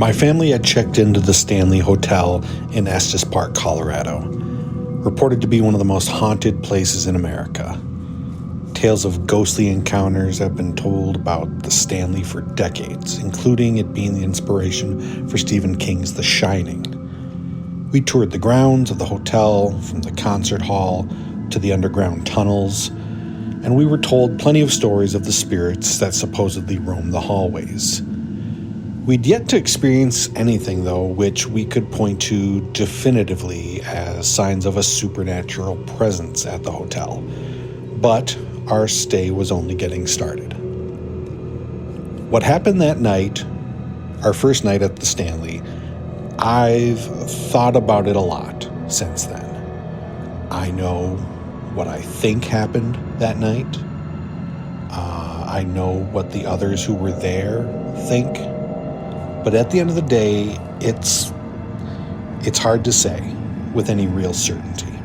My family had checked into the Stanley Hotel in Estes Park, Colorado, reported to be one of the most haunted places in America. Tales of ghostly encounters have been told about the Stanley for decades, including it being the inspiration for Stephen King's The Shining. We toured the grounds of the hotel, from the concert hall to the underground tunnels, and we were told plenty of stories of the spirits that supposedly roam the hallways. We'd yet to experience anything, though, which we could point to definitively as signs of a supernatural presence at the hotel. But our stay was only getting started. What happened that night, our first night at the Stanley, I've thought about it a lot since then. I know what I think happened that night. I know what the others who were there think. But at the end of the day, it's hard to say with any real certainty.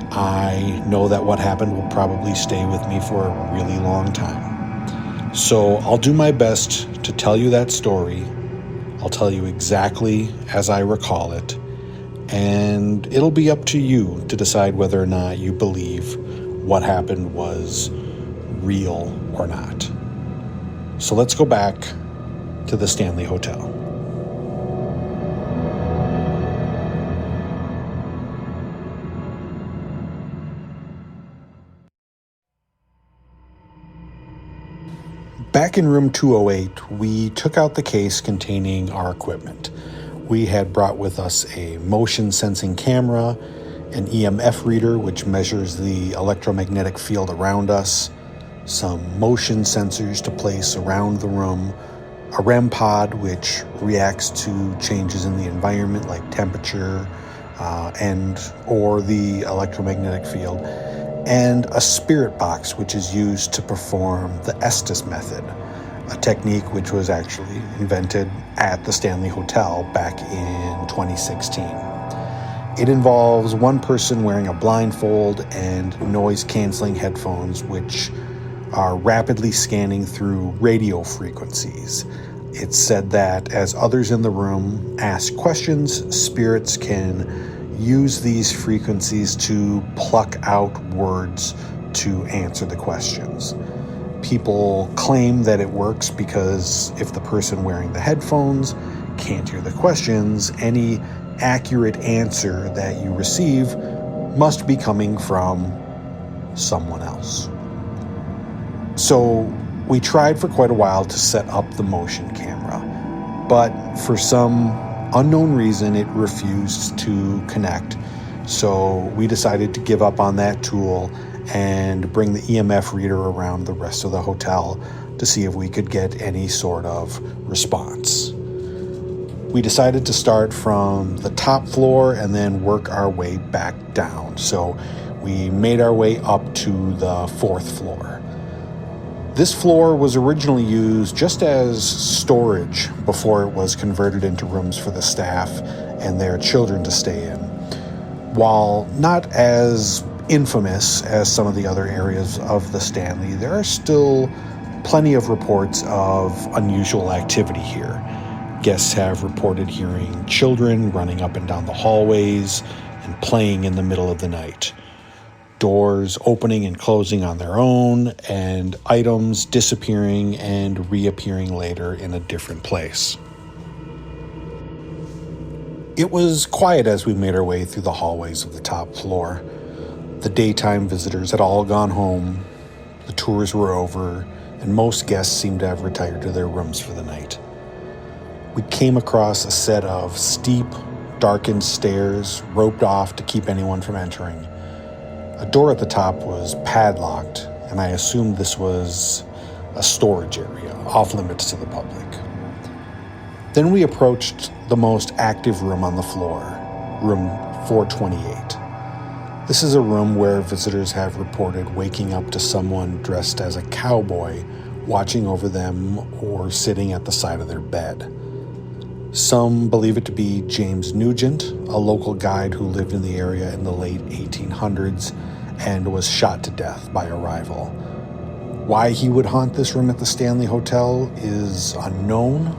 I know that what happened will probably stay with me for a really long time. So I'll do my best to tell you that story. I'll tell you exactly as I recall it. And it'll be up to you to decide whether or not you believe what happened was real or not. So let's go back to the Stanley Hotel. Back in room 208, we took out the case containing our equipment. We had brought with us a motion sensing camera, an EMF reader which measures the electromagnetic field around us, some motion sensors to place around the room, a REM pod which reacts to changes in the environment like temperature or the electromagnetic field, and a spirit box which is used to perform the Estes method, a technique which was actually invented at the Stanley Hotel back in 2016. It involves one person wearing a blindfold and noise-canceling headphones which are rapidly scanning through radio frequencies. It's said that as others in the room ask questions, spirits can use these frequencies to pluck out words to answer the questions. People claim that it works because if the person wearing the headphones can't hear the questions, any accurate answer that you receive must be coming from someone else. So we tried for quite a while to set up the motion camera, but for some unknown reason it refused to connect. So we decided to give up on that tool and bring the EMF reader around the rest of the hotel to see if we could get any sort of response. We decided to start from the top floor and then work our way back down. So we made our way up to the fourth floor. This floor was originally used just as storage before it was converted into rooms for the staff and their children to stay in. While not as infamous as some of the other areas of the Stanley, there are still plenty of reports of unusual activity here. Guests have reported hearing children running up and down the hallways and playing in the middle of the night. Doors opening and closing on their own, and items disappearing and reappearing later in a different place. It was quiet as we made our way through the hallways of the top floor. The daytime visitors had all gone home, the tours were over, and most guests seemed to have retired to their rooms for the night. We came across a set of steep, darkened stairs roped off to keep anyone from entering. A door at the top was padlocked, and I assumed this was a storage area, off limits to the public. Then we approached the most active room on the floor, room 428. This is a room where visitors have reported waking up to someone dressed as a cowboy watching over them or sitting at the side of their bed. Some believe it to be James Nugent, a local guide who lived in the area in the late 1800s and was shot to death by a rival. Why he would haunt this room at the Stanley Hotel is unknown,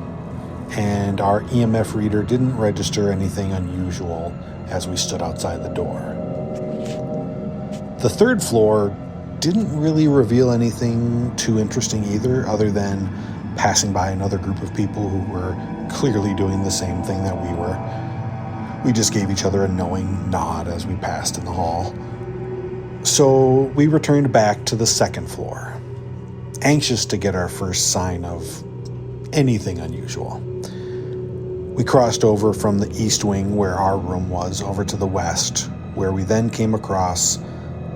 and our EMF reader didn't register anything unusual as we stood outside the door. The third floor didn't really reveal anything too interesting either, other than passing by another group of people who were clearly doing the same thing that we were. We just gave each other a knowing nod as we passed in the hall. So we returned back to the second floor, anxious to get our first sign of anything unusual. We crossed over from the east wing where our room was over to the west, where we then came across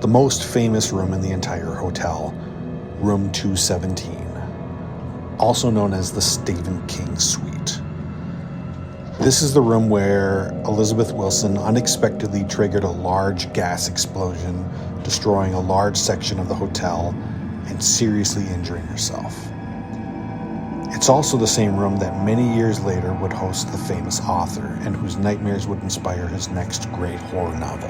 the most famous room in the entire hotel, room 217, also known as the Stephen King Suite. This is the room where Elizabeth Wilson unexpectedly triggered a large gas explosion, destroying a large section of the hotel and seriously injuring herself. It's also the same room that many years later would host the famous author and whose nightmares would inspire his next great horror novel.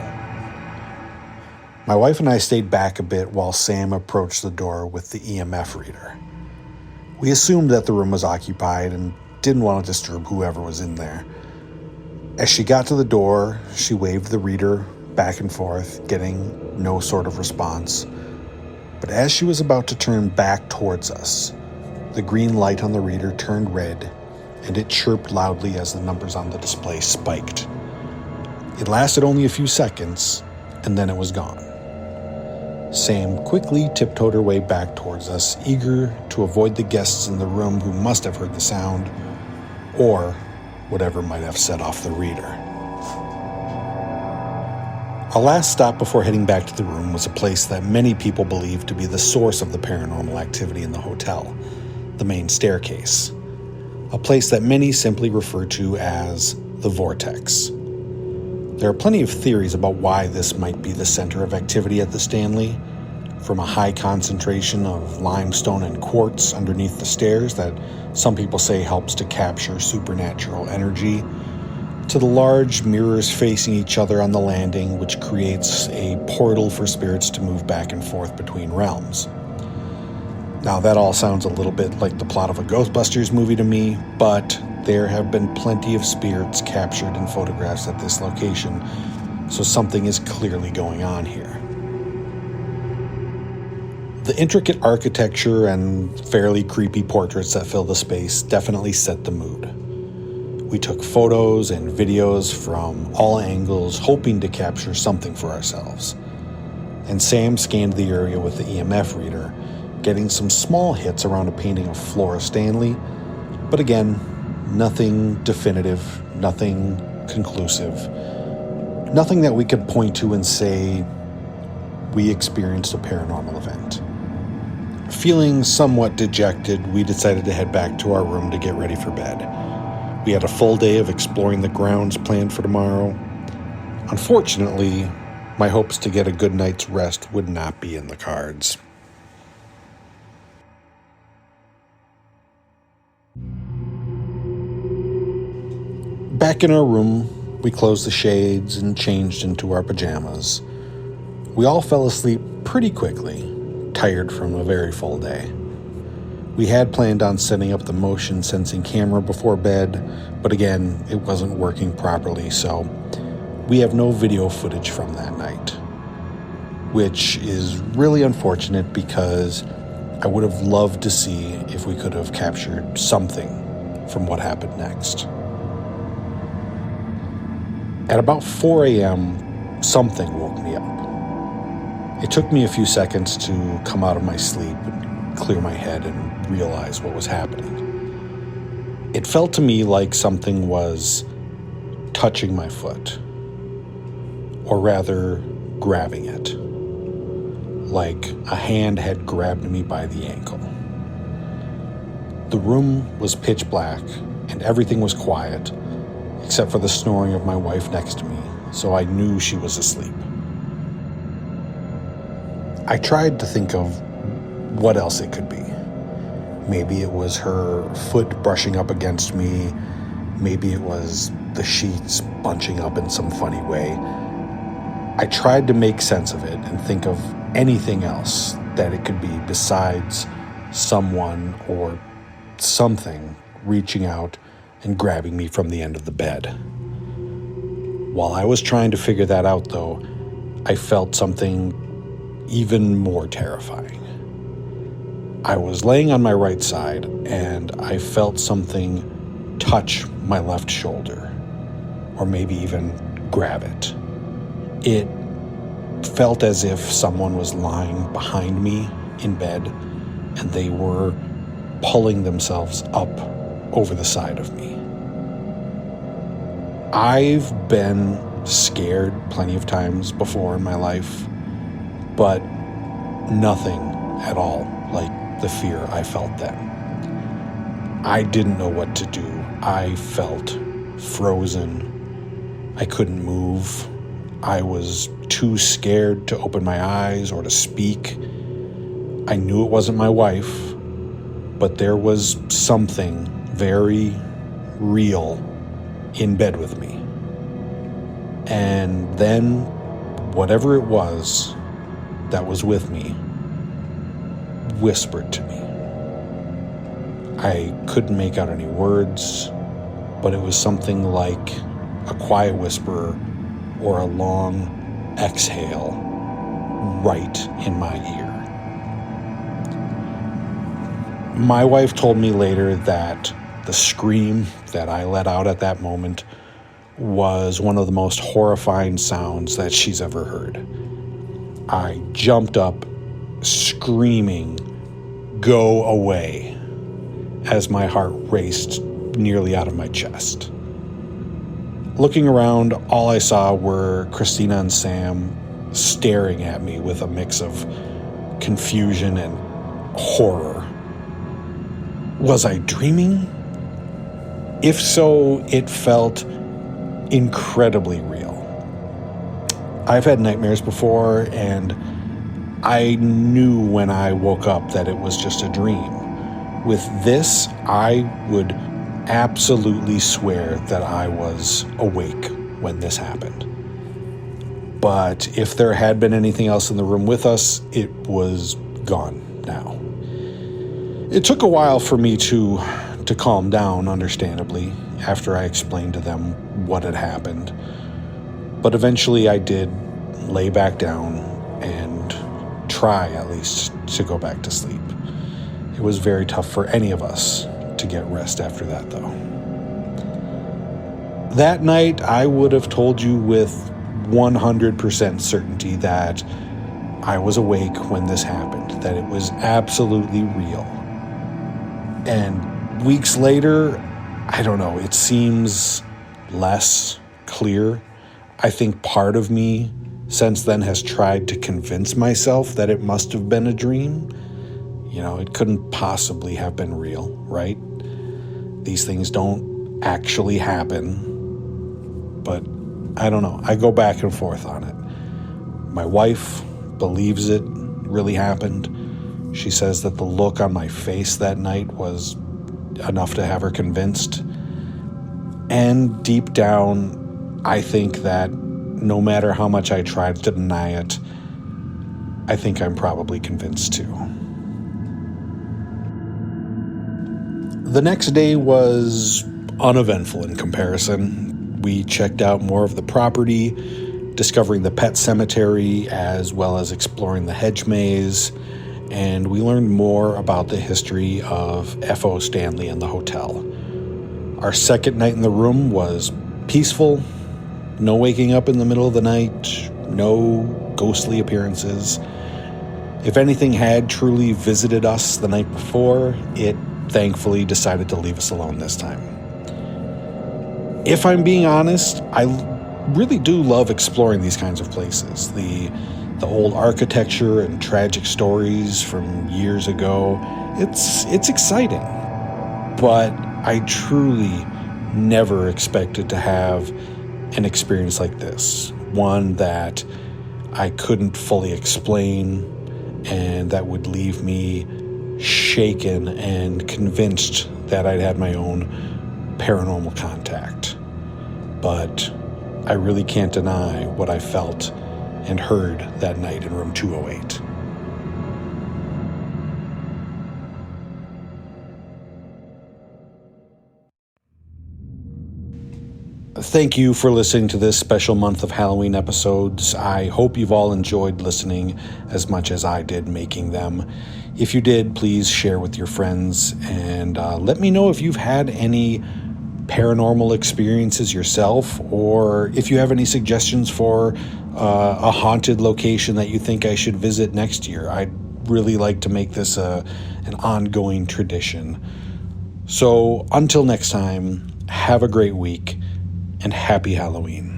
My wife and I stayed back a bit while Sam approached the door with the EMF reader. We assumed that the room was occupied and didn't want to disturb whoever was in there. As she got to the door, she waved the reader back and forth, getting no sort of response. But as she was about to turn back towards us, the green light on the reader turned red, and it chirped loudly as the numbers on the display spiked. It lasted only a few seconds, and then it was gone. Sam quickly tiptoed her way back towards us, eager to avoid the guests in the room who must have heard the sound, or whatever might have set off the reader. Our last stop before heading back to the room was a place that many people believe to be the source of the paranormal activity in the hotel, the main staircase, a place that many simply refer to as the Vortex. There are plenty of theories about why this might be the center of activity at the Stanley, from a high concentration of limestone and quartz underneath the stairs that some people say helps to capture supernatural energy, to the large mirrors facing each other on the landing, which creates a portal for spirits to move back and forth between realms. Now, that all sounds a little bit like the plot of a Ghostbusters movie to me, but there have been plenty of spirits captured in photographs at this location, so something is clearly going on here. The intricate architecture and fairly creepy portraits that fill the space definitely set the mood. We took photos and videos from all angles, hoping to capture something for ourselves. And Sam scanned the area with the EMF reader, getting some small hits around a painting of Flora Stanley, but again, nothing definitive, nothing conclusive, nothing that we could point to and say we experienced a paranormal event. Feeling somewhat dejected, we decided to head back to our room to get ready for bed. We had a full day of exploring the grounds planned for tomorrow. Unfortunately, my hopes to get a good night's rest would not be in the cards. Back in our room, we closed the shades and changed into our pajamas. We all fell asleep pretty quickly, tired from a very full day. We had planned on setting up the motion sensing camera before bed, but again, it wasn't working properly, so we have no video footage from that night, which is really unfortunate because I would have loved to see if we could have captured something from what happened next. At about 4 a.m., something woke me up. It took me a few seconds to come out of my sleep and clear my head and realize what was happening. It felt to me like something was touching my foot, or rather, grabbing it, like a hand had grabbed me by the ankle. The room was pitch black, and everything was quiet, except for the snoring of my wife next to me, so I knew she was asleep. I tried to think of what else it could be. Maybe it was her foot brushing up against me. Maybe it was the sheets bunching up in some funny way. I tried to make sense of it and think of anything else that it could be besides someone or something reaching out and grabbing me from the end of the bed. While I was trying to figure that out, though, I felt something even more terrifying. I was laying on my right side, and I felt something touch my left shoulder, or maybe even grab it. It felt as if someone was lying behind me in bed, and they were pulling themselves up over the side of me. I've been scared plenty of times before in my life, but nothing at all like the fear I felt then. I didn't know what to do. I felt frozen. I couldn't move. I was too scared to open my eyes or to speak. I knew it wasn't my wife, but there was something very real in bed with me. And then, whatever it was that was with me whispered to me. I couldn't make out any words, but it was something like a quiet whisper or a long exhale right in my ear. My wife told me later that the scream that I let out at that moment was one of the most horrifying sounds that she's ever heard. I jumped up, screaming, "Go away," as my heart raced nearly out of my chest. Looking around, all I saw were Christina and Sam staring at me with a mix of confusion and horror. Was I dreaming? If so, it felt incredibly real. I've had nightmares before, and I knew when I woke up that it was just a dream. With this, I would absolutely swear that I was awake when this happened. But if there had been anything else in the room with us, it was gone now. It took a while for me to calm down, understandably, after I explained to them what had happened. But eventually I did lay back down and try, at least, to go back to sleep. It was very tough for any of us to get rest after that, though. That night, I would have told you with 100% certainty that I was awake when this happened, that it was absolutely real. And weeks later, I don't know, it seems less clear. I think part of me since then has tried to convince myself that it must have been a dream. You know, it couldn't possibly have been real, right? These things don't actually happen. But I don't know. I go back and forth on it. My wife believes it really happened. She says that the look on my face that night was enough to have her convinced. And deep down, I think that no matter how much I try to deny it, I think I'm probably convinced too. The next day was uneventful in comparison. We checked out more of the property, discovering the pet cemetery, as well as exploring the hedge maze, and we learned more about the history of F.O. Stanley and the hotel. Our second night in the room was peaceful. No waking up in the middle of the night, no ghostly appearances. If anything had truly visited us the night before, it thankfully decided to leave us alone this time. If I'm being honest, I really do love exploring these kinds of places. The old architecture and tragic stories from years ago, it's exciting. But I truly never expected to have an experience like this, one that I couldn't fully explain and that would leave me shaken and convinced that I'd had my own paranormal contact. But I really can't deny what I felt and heard that night in room 208. Thank you for listening to this special month of Halloween episodes. I hope you've all enjoyed listening as much as I did making them. If you did, please share with your friends and let me know if you've had any paranormal experiences yourself, or if you have any suggestions for a haunted location that you think I should visit next year. I'd really like to make this an ongoing tradition. So until next time, have a great week and happy Halloween.